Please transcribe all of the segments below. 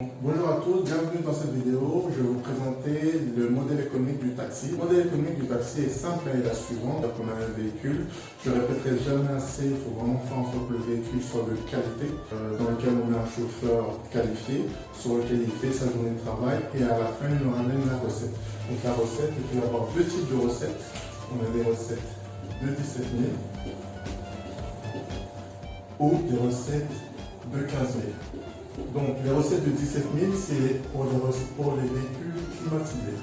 Bonjour à tous, bienvenue dans cette vidéo. Je vais vous présenter le modèle économique du taxi. Le modèle économique du taxi est simple et la suivante. Donc on a un véhicule, je ne répéterai jamais assez, il faut vraiment faire en sorte que le véhicule soit de qualité, dans lequel on met un chauffeur qualifié, sur lequel il fait sa journée de travail et à la fin il nous ramène la recette. Donc la recette, il peut y avoir deux types de recettes. On a des recettes de 17 000 ou des recettes de 15 000. Donc les recettes de 17 000, c'est pour les véhicules climatisés.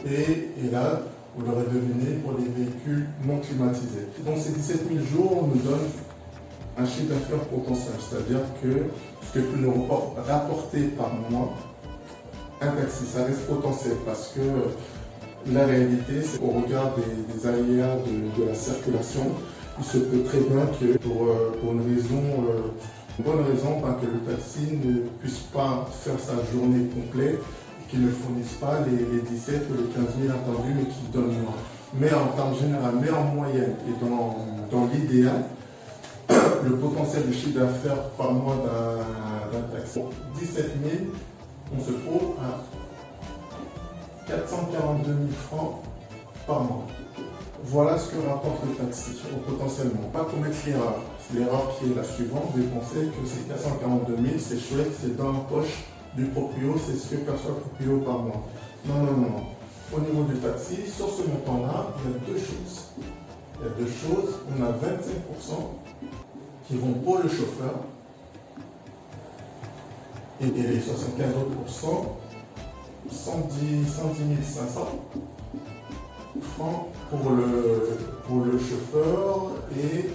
Et là, vous l'aurez deviné, pour les véhicules non climatisés. Donc ces 17 000 jours nous donnent un chiffre d'affaires potentiel, c'est-à-dire que ce que peut nous rapporter par mois un taxi, ça reste potentiel parce que la réalité, c'est qu'au regard des aléas de la circulation, il se peut très bien que pour une bonne raison que le taxi ne puisse pas faire sa journée complète, qu'il ne fournisse pas les 17 ou les 15 000 attendus, mais qu'il donne moins. Mais en termes généraux, mais en moyenne et dans l'idéal, le potentiel de chiffre d'affaires par mois d'un taxi, 17 000, on se trouve à 442 000 francs par mois. Voilà ce que rapporte le taxi, potentiellement. Pas commettre l'erreur. L'erreur qui est la suivante, de penser que ces 442 000, c'est chouette, c'est dans la poche du proprio, c'est ce que perçoit le proprio par mois. Non, non, non. Au niveau du taxi, sur ce montant-là, il y a deux choses. Il y a deux choses. On a 25% qui vont pour le chauffeur et les 75 autres, 110 500 francs pour le chauffeur et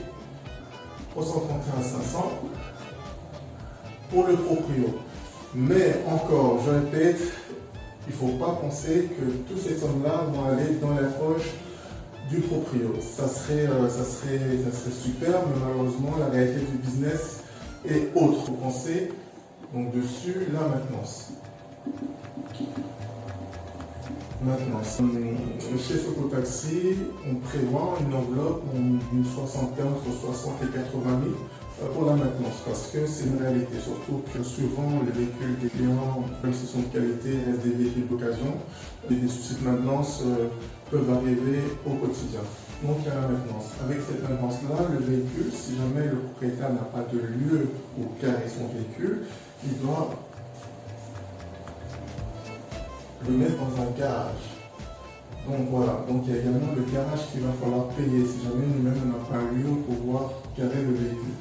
331 500 pour le proprio. Mais encore, je répète, il ne faut pas penser que toutes ces sommes-là vont aller dans la poche du proprio. Ça serait super, mais malheureusement, la réalité du business est autre. Il faut penser donc dessus la maintenance. Chez Socotaxi, on prévoit une enveloppe d'une soixantaine entre 60 et 80 000 pour la maintenance, parce que c'est une réalité, surtout que souvent les véhicules des clients, même s'ils sont de qualité, restent des véhicules d'occasion, et des soucis de maintenance peuvent arriver au quotidien. Donc il y a la maintenance. Avec cette maintenance-là, le véhicule, si jamais le propriétaire n'a pas de lieu où garer son véhicule, il doit le mettre dans un garage. Donc voilà, donc il y a également le garage qu'il va falloir payer si jamais nous-mêmes on n'a pas un lieu pour pouvoir garer le véhicule.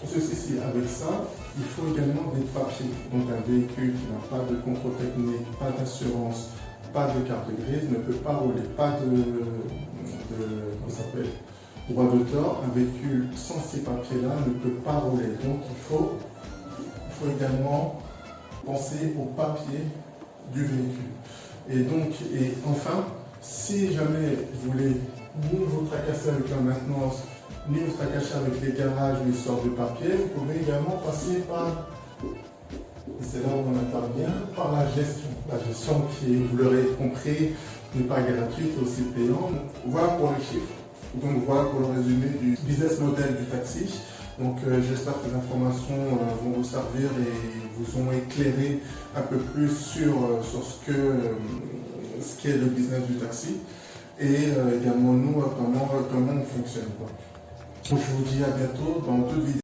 Ceci, avec ça, il faut également des papiers. Donc un véhicule qui n'a pas de contrôle technique, pas d'assurance, pas de carte grise, ne peut pas rouler, pas de droit d'auteur. Un véhicule sans ces papiers-là ne peut pas rouler. Donc il faut également penser aux papiers du véhicule. Et enfin, si jamais vous voulez ni vous tracasser avec la maintenance, ni vous tracasser avec les garages, les sortes de papier, vous pouvez également passer par, et c'est là où on intervient, par la gestion. La gestion qui, vous l'aurez compris, n'est pas gratuite, aussi payante. Voilà pour les chiffres. Donc voilà pour le résumé du business model du taxi. Donc j'espère que les informations vont vous servir et vous ont éclairé un peu plus sur ce qu'est le business du taxi et également nous comment on fonctionne. Donc, je vous dis à bientôt dans d'autres vidéos.